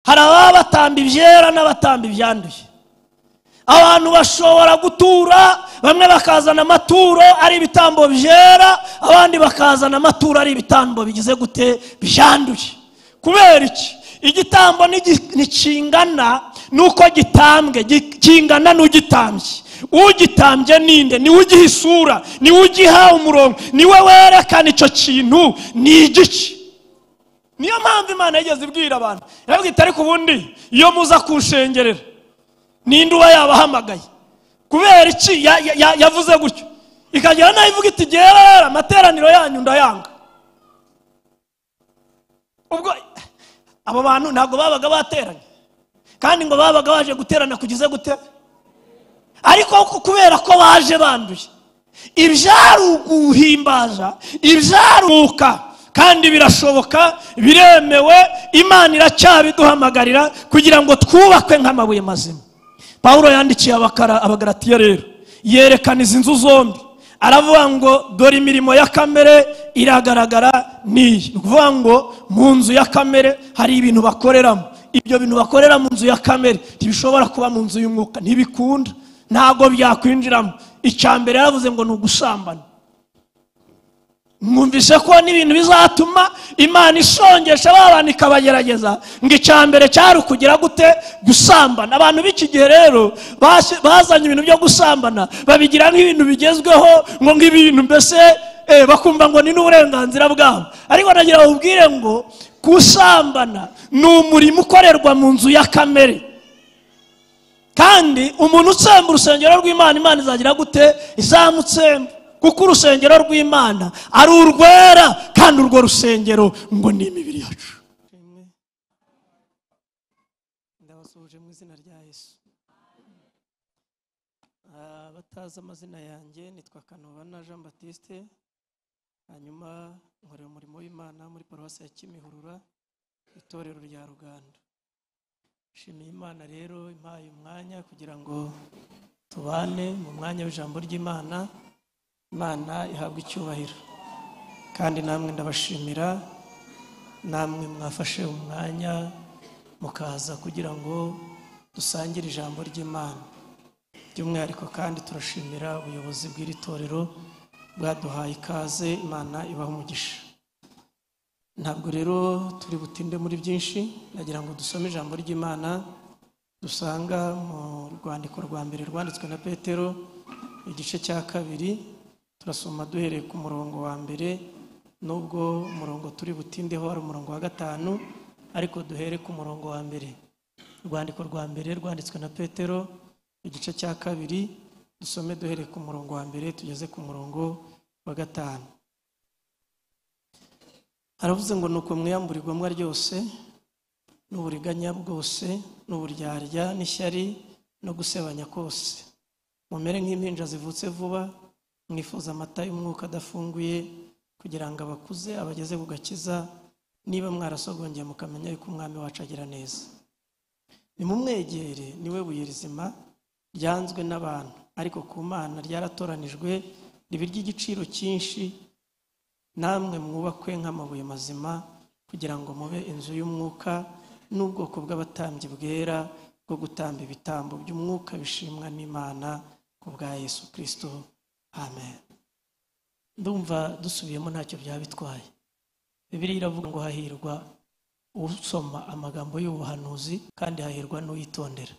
hari abatamba ibyera n'abatamba ibyanduye. Abantu bashobora gutura, bamwe bakazana amaturo ari ibitambo byera, abandi bakazana amaturo ari ibitambo bigize gute byanduye. Kubera iki? Igitambo nikingana nuko gitambwe, kingana n'ugitambye. Ugitambye ninde? Ni ugiha isura, ni ugiha umurongo, ni we werekana icyo kintu ni igiki. Niyo mpamvu Imana yigeze ibwira abantu, yabwira iti ariko ubundi iyo muza kushengerera ninde uba yabahamagaye? Kubera iki yavuze gutyo? Ikagira nayo ivuga iti gerera amateraniro yanyu ndayanga. Ubwo abo bantu ntago babaga bateranye, kandi ngo babaga baje guterana kugize gute? Ariko kubera ko baje banduye, ibyaruguhimbaza, ibyaruka, kandi birashoboka, biremewe, Imana iracyabiduhamagarira kugira ngo twubakwe nk'amabuye mazima. Paulo yandikiye abagalatiya rero, yerekana izi nzu zombi, aravuga ngo dore imirimo ya kamere iragaragara niyi. Ukuvuga ngo mu nzu ya kamere hari ibintu bakoreramo, ibyo bintu bakorera mu nzu ya kamere ntibishobora kuba mu nzu y'umwuka, ntibikunda, ntago byakwinjiramo. Icyambere yaravuze ngo ni ugusambana. Mwumvise ko n'ibintu bizatuma Imana isongesha abantu ikabagerageza, ngo icyambere cyari kugira gute? Gusambana. Abantu b'iki gihe rero bazanye ibintu byo gusambana, babigira nk'ibintu bigezweho, ngo ng'ibintu mbese bakumva ngo ni n'uburenganzira bwabo. Ariko nagira ubwire ngo gusambana ni umurimo ukorerwa mu nzu ya kamere, kandi umuntu utsemba urusengero rw'Imana, Imana izagira gute? Izamutsemba. Kuko urusengero rw'Imana ari urwera, kandi urwo rusengero ngo ni imibiri yacu. Ndabasuje mu izina rya Yesu. Bataza amazina yanjye, nitwa Kanobana Jean Baptiste, hanyuma nkorera umurimo w'Imana muri paruwasi ya Kimihurura, itorero rya Ruganda. Nshimiye Imana rero impaye umwanya kugira ngo tubane mu mwanya w'ijambo ry'Imana. Imana ihabwa icyubahiro, kandi namwe ndabashimira, namwe mwafashe umwanya mukaza kugira ngo dusangire ijambo ry'Imana. By'umwihariko kandi turashimira ubuyobozi bw'iri torero bwaduhaye ikaze. Imana ibaha umugisha. Ntabwo rero turi butinde muri byinshi, nagira ngo dusome ijambo ry'Imana dusanga mu rwandiko rwa mbere rwanditswe na Petero, igice cya 2. Turasoma duhereye ku murongo wa mbere, nubwo umurongo turi butindeho ari umurongo wa 5, ariko duhere ku murongo wa mbere. Urwandiko rwa mbere rwanditswe na Petero, igice cya 2, dusome duhereye ku murongo wa mbere tugeze ku murongo wa 5. Aravuze ngo nuko mwiyamburirwa mwa ryose n'uburiganya bwose n'uburyarya n'ishyari no gusebanya kose, mumere nk'impinja zivutse vuba, mwifuza amata y'umwuka adafunguye, kugira ngo abakuze abageze ku gakiza, niba mwarasogongeye mukamenya yuko umwami wacu agira neza. Nimumwegere, niwe buye rizima ryanzwe n'abantu, ariko ku Mana ryaratoranijwe, ribe ry'igiciro cyinshi. Namwe mwubakwe nk'amabuye mazima, kugira ngo mube inzu y'umwuka n'ubwoko bw'abatambyi bwera bwo gutamba ibitambo by'umwuka bishimwa n'Imana ku bwa Yesu Kristo. Amen. Ndumva dusubiyemo ntacyo byabitwaye. Bibiliya iravuga ngo hahirwa usoma amagambo y'ubuhanuzi, kandi hahirwa n'uyitondera.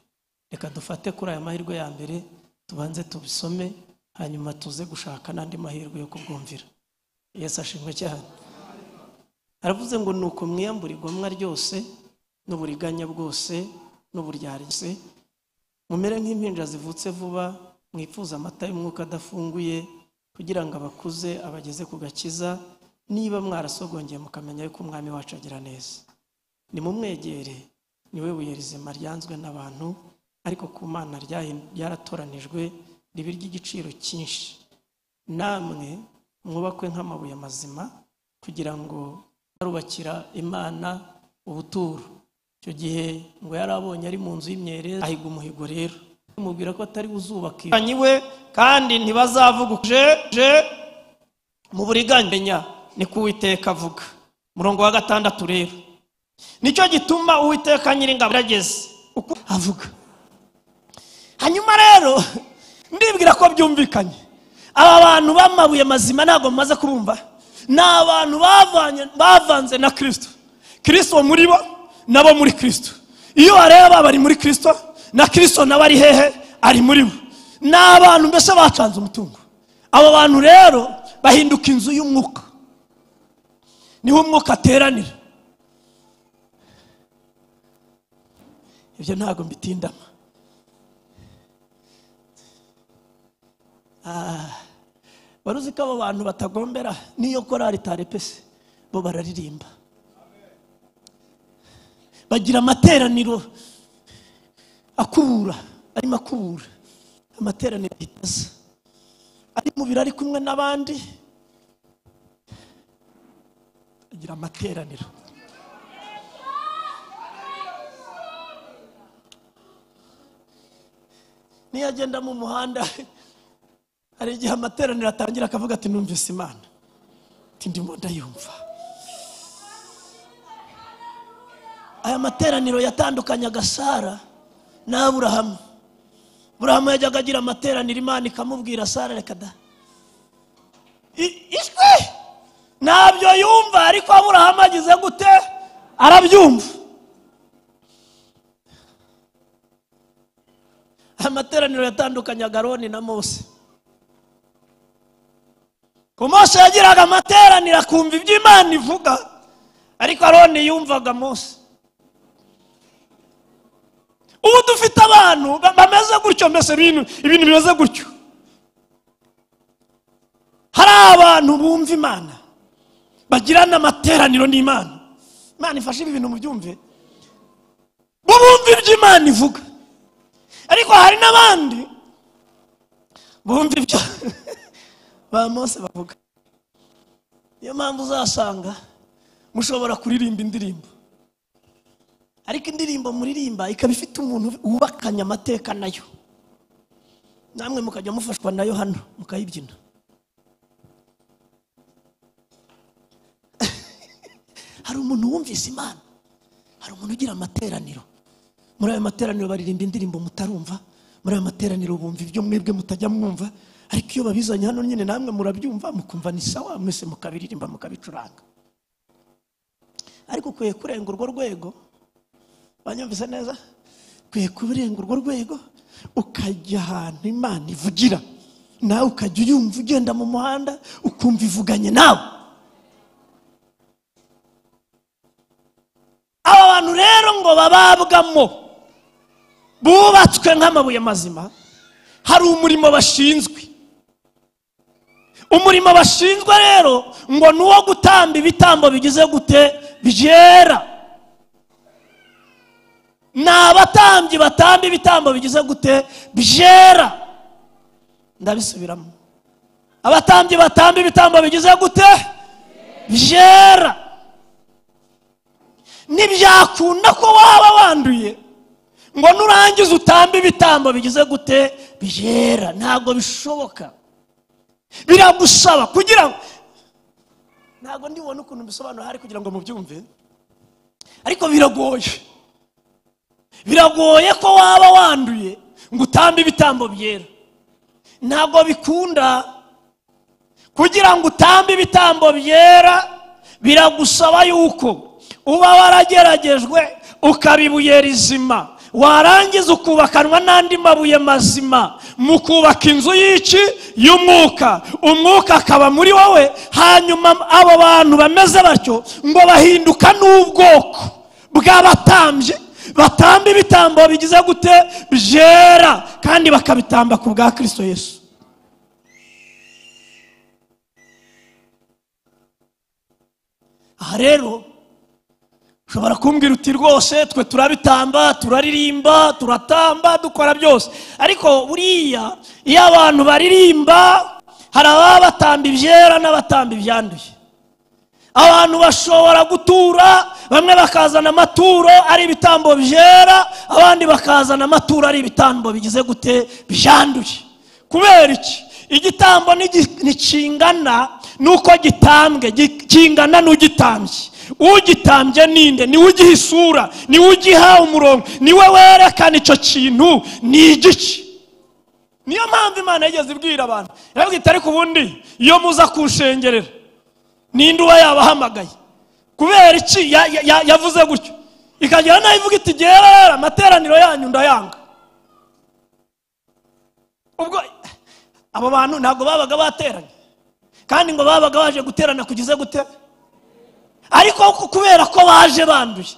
Reka dufate kuri aya mahirwe ya mbere, tubanze tubisome, hanyuma tuze gushaka n'andi mahirwe yo kubwumvira. Yesu ashimwe cyane. Aravuze ngo nuko mwiyamburirwa mwa ryose n'uburiganya bwose n'uburyarya, mumere nk'impinja zivutse vuba, mwifuza amata y'umwuka adafunguye, kugira ngo abakuze abageze ku gakiza, niba mwarasogongeye mukamenya yuko umwami wacu agira neza. Nimumwegere, niwe buye rizima ryanzwe n'abantu, ariko ku Mana ryaratoranijwe, ribe ry'igiciro cyinshi. Namwe mwubakwe nk'amabuye mazima, kugira ngo barubakira Imana ubuturo. Icyo gihe ngo yarabonye ari mu nzu y'imyerezi, ahiga umuhigo rero, mubwira ko atari uzubaka iwe, kandi ntibazavuguje mu buriganya, ni ku Uwiteka avuga. Murongo wa 6 rero, nicyo gituma Uwiteka Nyiringabo yageze uko avuga. Hanyuma rero ndibwira ko byumvikanye, aba bantu bamabuye mazima ntabwo mumaze kubumva, ni abantu bavanze na Kristo. Kristo muri bo nabo muri Kristo. Iyo areba bari muri Kristo na Kristo nawe ari hehe? Ari muri bo. Ni abantu mbese bacanze umutungo. Abo bantu rero bahinduka inzu y'umwuka, niho umwuka ateranira. Ibyo ntabwo mbitindama. Baruzi ko abo bantu batagombera niyo korari tarepese bo bararirimba, bagira amateraniro akubura, arimo akubura amateraniro itaza, ari mu birari kumwe n'abandi, agira amateraniro. Niyo agenda mu muhanda hari igihe amateraniro atangira akavuga ati numvise Imana, ati ndimo ndayumva. Aya materaniro yatandukanyaga Sara na Aburahamu. Aburahamu yajyaga agira amateraniro Imana ikamubwira Sara reka da, ishwe ntabyo yumva, ariko Aburahamu agize gute? Arabyumva. Amateraniro yatandukanyaga Aroni na Mose. Ko Mose yagiraga amateraniro akumva ibyo Imana ivuga, ariko Aroni yumvaga Mose. Ubu dufite abantu bameze gutyo, mbese ibintu bimeze gutyo. Hari abantu bumva Imana, bagirana amateraniro n'Imana. Imana ifashe ibi bintu mu byumve, bumva ibyo Imana ivuga, ariko hari n'abandi bumva ibyo ba Mose bavuga. Niyo mpamvu uzasanga mushobora kuririmba indirimbo, ariko indirimbo muririmba ikaba ifite umuntu wubakanya amateka nayo, namwe mukajya mufashwa nayo hano mukayibyina. Hari umuntu wumvise Imana, hari umuntu ugira amateraniro. Muri ayo materaniro baririmba indirimbo mutarumva, muri ayo materaniro bumva ibyo mwebwe mutajya mwumva, ariko iyo babizanye hano nyine namwe murabyumva mukumva ni sawa, mwese mukabiririmba mukabicuranga. Ariko ukwiye kurenga urwo rwego, banyumvise neza, ukwiye kurenga urwo rwego ukajya ahantu Imana ivugira, nawe ukajya uyumva ugenda mu muhanda ukumva ivuganye nawe. Aba bantu rero ngo bababwamo, bubatswe nk'amabuye mazima, hari umurimo bashinzwe. Umurimo bashinzwe rero ngo nuwo gutamba ibitambo bigize gute? Byera. N'abatambyi batamba ibitambo bigize gute? Byera. Ndabisubiramo, abatambyi batamba ibitambo bigize gute? Byera. Nibyakunda ko waba wanduye ngo nurangiza utambe ibitambo bigize gute? Byera. Ntabwo bishoboka, biragusaba kugira ngo, ntabwo ndibona ukuntu bisobanura hari kugira ngo mubyumve, ariko biragoye ko waba wanduye ngo utambe ibitambo byera. Ntabwo bikunda. Kugira ngo utambe ibitambo byera biragusaba yuko uba warageragejwe ukaba ibuye rizima, warangiza ukubakanwa n'andi mabuye mazima, mukubaka inzu y'iki? Y'umwuka. Umwuka akaba muri wowe, hanyuma abo bantu bameze batyo ngo bahinduka n'ubwoko bw'abatambyi batamba ibitambo bigize gute? Byera, kandi bakabitamba ku bwa Kristo Yesu. Aha rero ushobora kumbwira uti rwose twe turabitamba, turaririmba, turatamba, dukora byose, ariko buriya iyo abantu baririmba hari ababa batamba ibyera n'abatamba ibyanduye. Abantu bashobora gutura, bamwe bakazana amaturo ari ibitambo byera, abandi bakazana amaturo ari ibitambo bigize gute? Byanduye. Kubera iki? Igitambo ntikingana nuko gitambwe, kingana n'ugitambye. ugitambye ninde? niwe ugiha isura, niwe ugiha umurongo, niwe werekana icyo kintu ni igiki. Niyo mpamvu Imana yigeze ibwira abantu, irabwita ariko ubundi iyo muza kushengerera ninde uba yabahamagaye? Kubera iki yavuze gutyo? Ikagera nayo ivuga iti gera amateraniro yanyu ndayanga. Ubwo abo bantu ntabwo babaga bateranye, kandi ngo babaga baje guterana kugize gute? Ariko kubera ko baje banduye,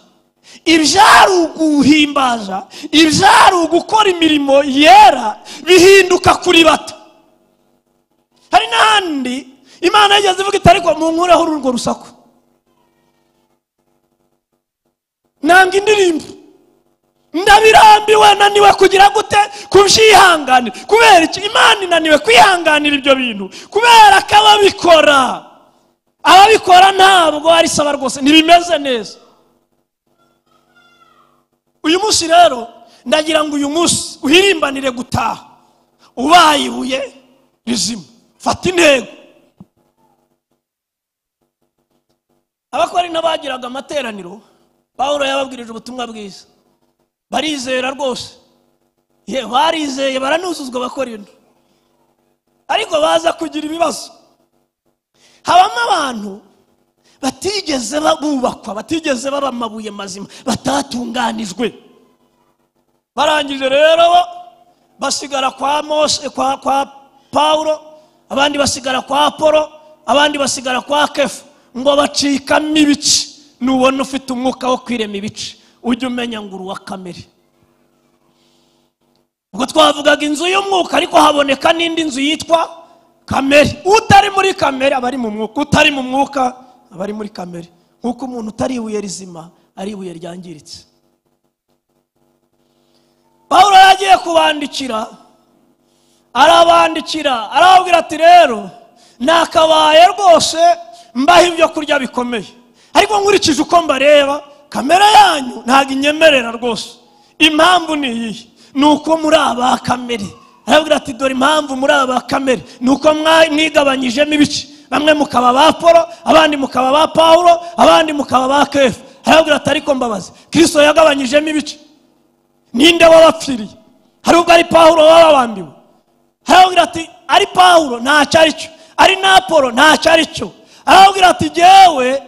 ibyari uguhimbaza, ibyari ugukora imirimo yera bihinduka kuri bato. Hari n'ahandi Imana yigeze ivuga iti ariko munkureho urwo rusaku, nanga indirimbo, ndabirambiwe, naniwe kugira gute? Kubyihanganira. Kubera iki? Imana inaniwe kwihanganira ibyo bintu, kubera ko ababikora ntabwo ari saba rwose, ntibimeze neza. Uyu munsi rero ndagira ngo uyu munsi uhirimbanire gutaha ubaye ibuye rizima. Fata intego. Abakora n'abagiraga amateraniro, Pawulo yababwirije ubutumwa bwiza, barizera rwose, barizeye baranuzuzwa Abakorinto, ariko baza kugira ibibazo. Habamo abantu batigeze babubakwa, batigeze baba amabuye mazima, batatunganijwe. Barangije rero basigara kwa Mose, kwa Pawulo, abandi basigara kwa Apolo, abandi basigara kwa Kefa, ngo bacikamo ibice. Nubona ufite umwuka wo kwirema ibice, ujye umenya ngo uruwa kamere. Ubwo twavugaga inzu y'umwuka, ariko haboneka n'indi nzu yitwa kamere. Utari muri kamere abari mu mwuka, utari mu mwuka abari muri kamere. Nkuko umuntu utari ibuye rizima ari ibuye ryangiritse. Pawulo yagiye kubandikira, arababwira ati rero nakabaye rwose mbaho ibyo kurya bikomeye, ariko nkurikije uko mbareba kamere yanyu ntabwo inyemerera rwose. Impamvu ni iyi, nuko muri aba kamere. Arabwira ati dore impamvu muri aba kamere, nuko mwigabanyijemo ibice, bamwe mukaba ba Apolo, abandi mukaba ba Pawulo, abandi mukaba ba Kefa. Arabwira ati ariko mbabaze, Kristo yagabanyijemo ibice, ninde wabapfiriye? Hari ubwo ari Pawulo wababambiwe? Arabwira ati ari Pawulo ntacyo ari cyo, ari na Apolo ntacyo ari cyo. Arabwira ati jewe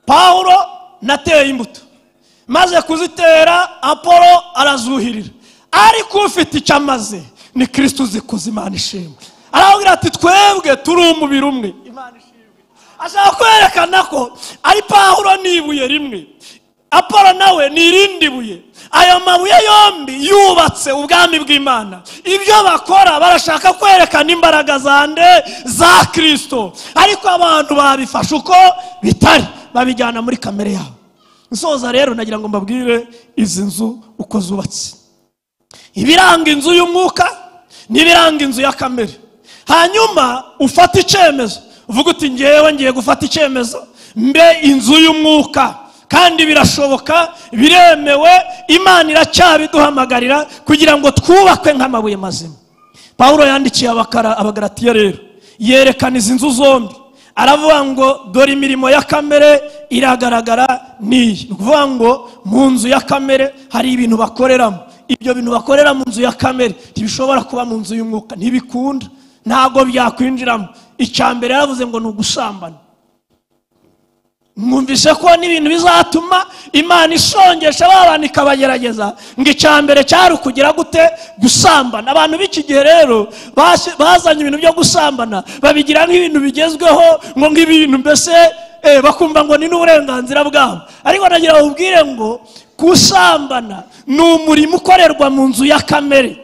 Pawulo nateye imbuto, maze kuzitera Apolo arazuhirira, ariko ufite icyo amaze ni Kristo uzi kuzimana ishimwe. Arabwira ati twebwe turi umubiri umwe. Imana ishimwe. Ashaka kwerekana ko ari Pawulo nibuye rimwe, Apolo nawe ni irindi buye. Ayo mabuye yombi yubatse ubwami bw'Imana. Ibyo bakora barashaka kwerekana imbaraga za Kristo, ariko abantu babifasha uko bitari, babijyana muri kamere yabo. Nsoza rero nagira ngo mbabwire izi nzu uko zubatse. Ibiranga inzu y'umwuka n'ibiranga inzu ya kamere. Hanyuma ufata icyemezo, uvuga uti ngewe ngiye gufata icyemezo mbe inzu y'umwuka, kandi birashoboka, biremewe. Imana iracyabiduhamagarira kugira ngo twubakwe nk'amabuye mazima. Pawulo yandikiye Abagalatiya rero yerekana izi nzu zombi. Aravuga ngo dore imirimo ya kamere iragaragara niyi. Ni ukuvuga ngo mu nzu ya kamere hari ibintu bakoreramo. Ibyo bintu bakorera mu nzu ya kamere ntibishobora kuba mu nzu y'umwuka, ntibikunda, ntago byakwinjiramo. Icyambere yaravuze ngo ni ugusambana. Mwumvise ko n'ibintu bizatuma Imana ishongesha abantu ikabagerageza, ngo icyambere cyari kugira gute? Gusambana. Abantu b'iki gihe rero bazanye ibintu byo gusambana, babigira nk'ibintu bigezweho, ngo ng'ibintu mbese bakumva ngo ni n'uburenganzira bwabo. Ariko nagira ubwire ngo gusambana ni umurimo ukorerwa mu nzu ya kamere,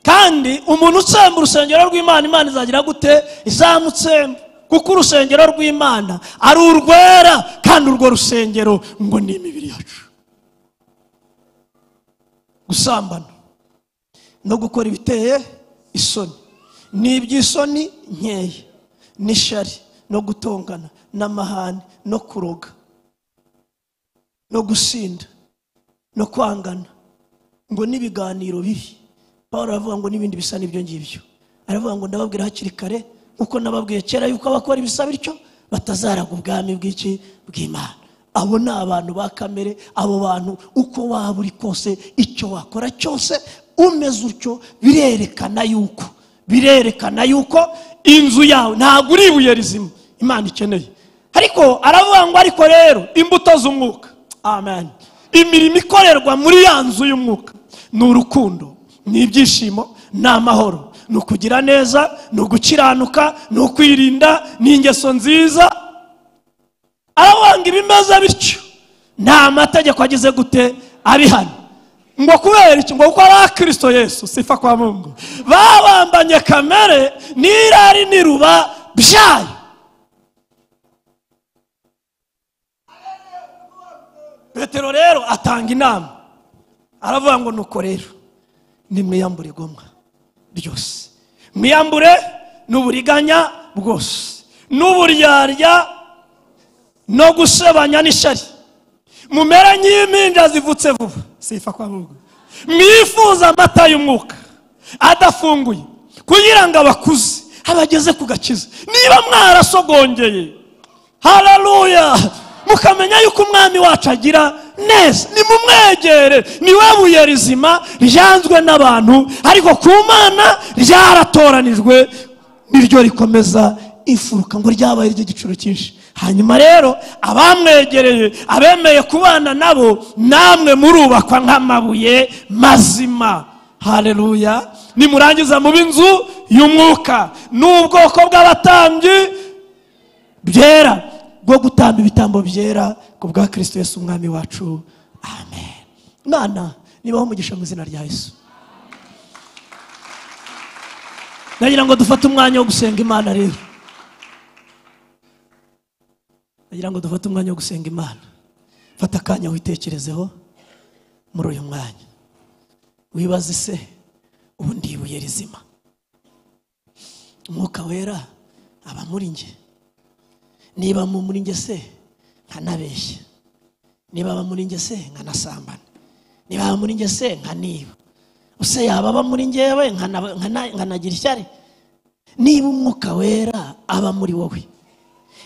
kandi umuntu utsemba urusengero rw'Imana, Imana izagira gute? Izamutsemba. Kuko urusengero rw'Imana ari urwera, kandi urwo rusengero ngo ni imibiri yacu. Gusambana no gukora ibiteye isoni, n'iby'isoni nkeya, n'ishari, no gutongana, n'amahane, no kuroga, no gusinda, no kwangana, ngo n'ibiganiro bibi. Pawulo aravuga ngo n'ibindi bisa n'ibyo ngibyo. Aravuga ngo ndababwira hakiri kare, uko nababwiye kera yuko abakora ibisa bityo batazaraga ubwami bw'iki bw'Imana. Abo ni abantu ba kamere. Abo bantu uko waba uri kose, icyo wakora cyose, umeze utyo, birerekana yuko inzu yawe ntabwo uri ibuye rizima Imana ikeneye. Ariko aravuga ngo ariko rero imbuto z'umwuka, amen, imirimo ikorerwa muri ya nzu y'umwuka ni urukundo, ni ibyishimo, ni amahoro, ni ukugira neza, ni ugukiranuka, ni ukwirinda, ni ingeso nziza. Abanga ibimeze bityo nta mategeko agize gute abihana. Ngo kubera iki? Ngo kuko ari Kristo Yesu, sifa kwa Mungu, babambanye kamere n'irari n'iruba byayo. Petero rero atanga inama, aravuga ngo nuko rero nimwiyambure igomwa byose, mwiyambure n'uburiganya bwose, n'uburyarya no gusebanya n'ishari, mumere nk'impinja zivutse vuba, sifa kwa Mungu, mwifuza amata y'umwuka adafunguye, kugira ngo abakuze abageze ku gakiza. Niba mwarasogongeye, haleluya, mukamenya yuko umwami wacu agira neza, nimumwegere. Niwe buye rizima ryanzwe n'abantu, ariko ku Mana ryaratoranijwe, niryo rikomeza ifuruka, ngo ryabaye ry'igiciro cyinshi. Hanyuma rero abamwegereye, abemeye kubana nabo, namwe murubakwa nk'amabuye mazima. Haleluya. Nimurangiza mu b'inzu y'umwuka, n'ubwoko bw'abatambyi byera, bwo gutamba ibitambo byera ku bwa Kristo Yesu umwami wacu, amen. Mwana nibaho umugisha mu izina rya Yesu. Nagira ngo dufate umwanya wo gusenga Imana rero. Nagira ngo dufate umwanya wo gusenga Imana. Fata akanya witekerezeho muri uyu mwanya. Wibaze se, ubundi ibuye rizima, Umwuka wera aba muri nge? Niba muri nge se nkanabeshya, niba aba muri nge se nkanasambana, niba aba muri nge se nkaniba, use yaba aba muri ngewe nkanagira ishyari? Niba Umwuka wera aba muri wowe,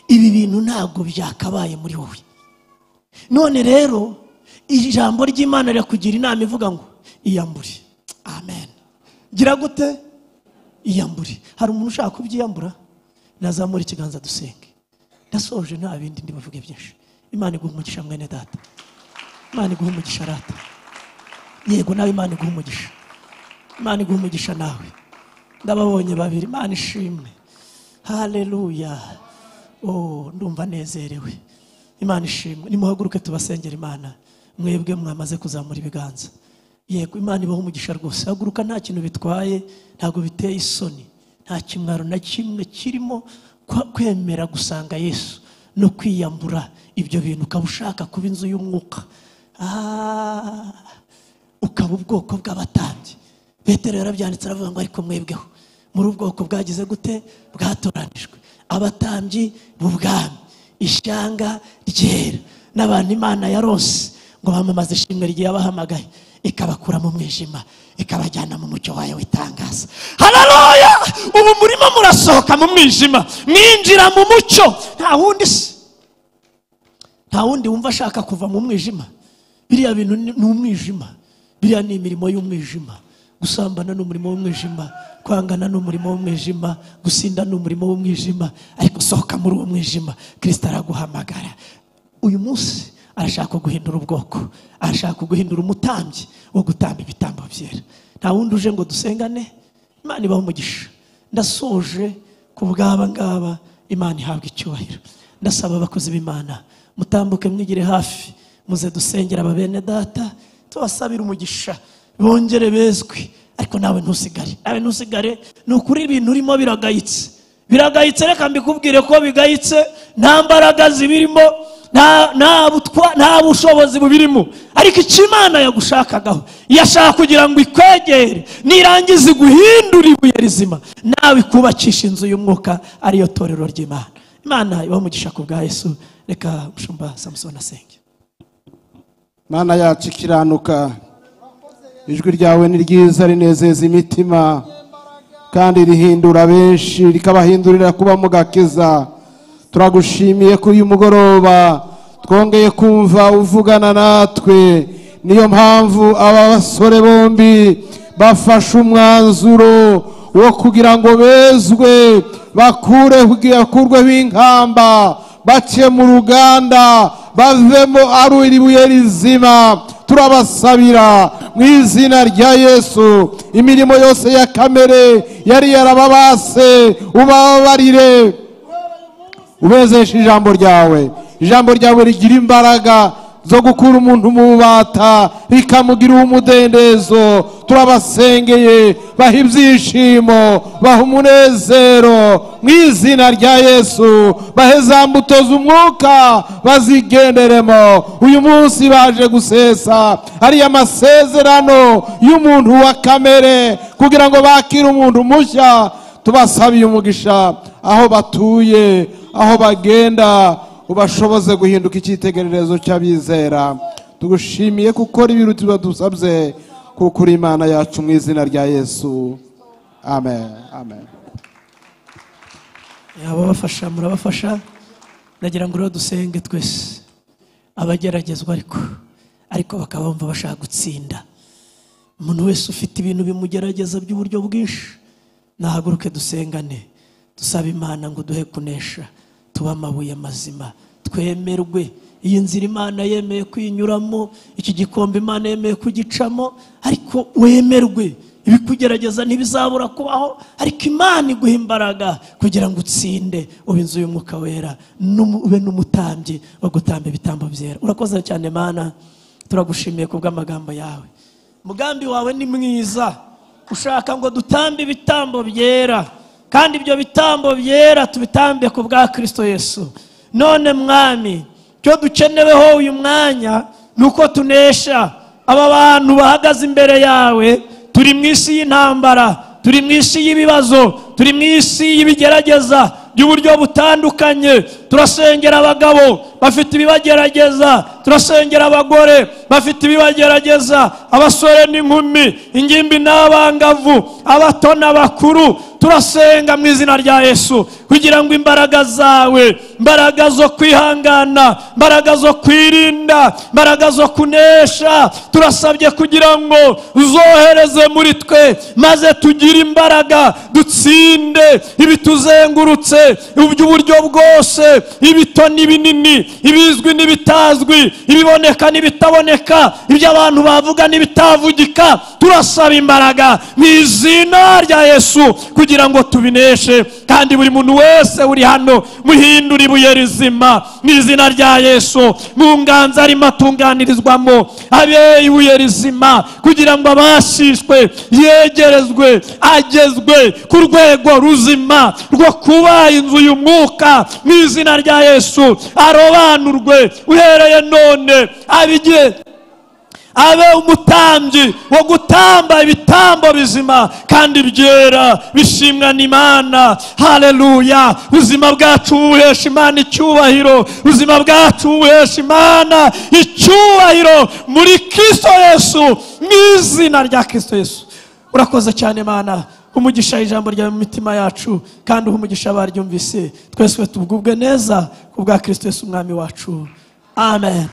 ibi bintu ntabwo byakabaye muri wowe. None rero ijambo ry'Imana rirakugira inama ivuga ngo iyambure. Amen. Gira gute? Iyambure. Hari umuntu ushaka kubyiyambura? Nazamura ikiganza dusenge. Ndasoje nta bindi ndibavuge byinshi. Imana iguha umugisha mwene data. Imana iguha umugisha rata. Yego nawe Imana iguha umugisha. Imana iguha umugisha nawe. Ndababonye babiri, Imana ishimwe. Haleluya. Oh, ndumva nezerewe. Imana ishimwe. Nimuhaguruke tubasengera Imana. Mwebwe mwamaze kuzamura ibiganza. Yego Imana ibaho umugisha rwose. Haguruka, nta kintu bitwaye, ntago biteye isoni, nta kimwaro na kimwe kirimo kwemera gusanga Yesu no kwiyambura ibyo bintu, ukaba ushaka kuba inzu y'umwuka, ukaba ubwoko bw'abatambyi. Petero yarabyanditse aravuga ngo ariko mwebweho muri ubwoko bwagize gute? Bwatoranijwe, abatambyi b'ubwami, ishyanga ryera, n'abantu Imana yarose ngo bamamaze ishimwe rye yabahamagaye, ikabakura mu mwijima ikabajyana mu mucyo wayo witangaza. Haleluya. Ubu murimo murasohoka mu mwijima mwinjira mu mucyo. Nta wundi wumva ashaka kuva mu mwijima. Biriya bintu ni umwijima, biriya ni imirimo y'umwijima. Gusambana ni umurimo w'umwijima, kwangana ni umurimo w'umwijima, gusinda ni umurimo w'umwijima. Ariko sohoka muri uwo mwijima, Kristo araguhamagara. Uyu munsi arashaka guhindura ubwoko, arashaka guhindura umutambyi wo gutamba ibitambo byera. Nta wundi uje ngo dusengane. Imana ibaho umugisha. Ndasoje ku bwaba ngaba, Imana ihabwa icyubahiro. Ndasaba abakozi b'Imana mutambuke mwigire hafi, muze dusengera ababene data, tubasabira umugisha, bongere bezwe. Ariko nawe ntusigare, nukuri ibintu urimo biragayitse. Reka mbikubwire ko bigayitse, nta mbaraga zibirimo, nta bushobozi bubirimo. Ariko icyo Imana yagushakagaho, yashaka kugira ngo ikwegere, nirangiza guhindura ibuye rizima, nawe kubakisha inzu y'umwuka, ariyo torero ry'Imana. Imana ibaho umugisha ku bwa Yesu. Reka mushumba Samson asenge. Mana yacu ikiranuka, ijwi ryawe ni ryiza, rinezeza imitima kandi rihindura benshi, rikabahindurira kuba mu gakiza. turagushimiye ko uyu mugoroba twongeye kumva uvugana natwe. Niyo mpamvu aba basore bombi bafashe umwanzuro wo kugira ngo bezwe, bakurweho inkamba, bace mu ruganda, bavemo ari ibuye rizima. Turabasabira mu izina rya Yesu, imirimo yose ya kamere yari yarababase ubabarire, ubezeshe ijambo ryawe. Ijambo ryawe rigira imbaraga zo gukura umuntu mu bubata rikamugira umudendezo. Turabasengeye, baha ibyishimo, baha umunezero mu izina rya Yesu. Bahe za mbuto z'umwuka bazigenderemo. Uyu munsi baje gusesa ariya amasezerano y'umuntu wa kamere kugira ngo bakire umuntu mushya. Tubasabiye umugisha aho batuye, aho bagenda, ubashoboze guhinduka icyitegererezo cy'abizera. Tugushimiye gukora ibiruta badusabye, kuko uri Imana yacu mu izina rya Yesu. Amen. Amen. Ababafasha murabafasha. Nagira ngo rero dusenge twese. Abageragezwa ariko bakaba bumva bashaka gutsinda. Umuntu wese ufite ibintu bimugerageza by'uburyo bwinshi, nahaguruke dusengane, dusaba Imana ngo duhe kunesha, tuba amabuye mazima, twemerwe. Iyi nzira Imana yemeye kwinyuramo, iki gikombe Imana yemeye kugicamo, ariko wemerwe. Ibikugerageza ntibizabura kubaho, ariko Imana iguha imbaraga kugira ngo utsinde, ube inzu y'Umwuka Wera, ube n'umutambyi wo gutamba ibitambo byera. Urakoze cyane Mana, turagushimiye kubw'amagambo yawe. Umugambi wawe ni mwiza, ushaka ngo dutambe ibitambo byera, kandi ibyo bitambo byera tubitambe ku bwa Kristo Yesu. None Mwami, cyo dukeneweho uyu mwanya nuko tunesha aba bantu bahagaze imbere yawe. Turi mu isi y'intambara, turi mu isi y'ibibazo, turi mu isi y'ibigerageza by'uburyo butandukanye. Turasengera abagabo bafite ibibagerageza, turasengera abagore bafite ibibagerageza, abasore n'inkumi, ingimbi n'abangavu, abato n'abakuru. Turasenga mu izina rya Yesu kugira ngo imbaraga zawe, imbaraga zo kwihangana, imbaraga zo kwirinda, imbaraga zo kunesha, turasabye kugira ngo uzohereze muri twe, maze tugire imbaraga, dutsinde ibituzengurutse by'uburyo bwose, ibito n'ibinini, ibizwi n'ibitazwi, ibiboneka n'ibitaboneka, ibyo abantu bavuga n'ibitavugika. Turasaba imbaraga mu izina rya Yesu kugira ngo tubineshe, kandi buri muntu wese uri hano muhindura ibuye rizima mu izina rya Yesu. Mu nganza arimo atunganirizwamo abe ibuye rizima, kugira ngo abashishwe yegerezwe, agezwe ku rwego ruzima rwo kuba inzu y'Umwuka mu izina rya Yesu. Arobanurwe uhereye none, abe umutambyi wo gutamba ibitambo bizima kandi byera bishimwa n'Imana. Haleluya. Ubuzima bwacu buhesha Imana icyubahiro, ubuzima bwacu buhesha Imana icyubahiro muri Kristo Yesu, mu izina rya Kristo Yesu. Urakoze cyane Mana, umugisha ijambo ryawe mu mitima yacu, kandi umugisha abaryumvise. Twese tubugubwe neza kubwa Kristo Yesu umwami wacu. Amen.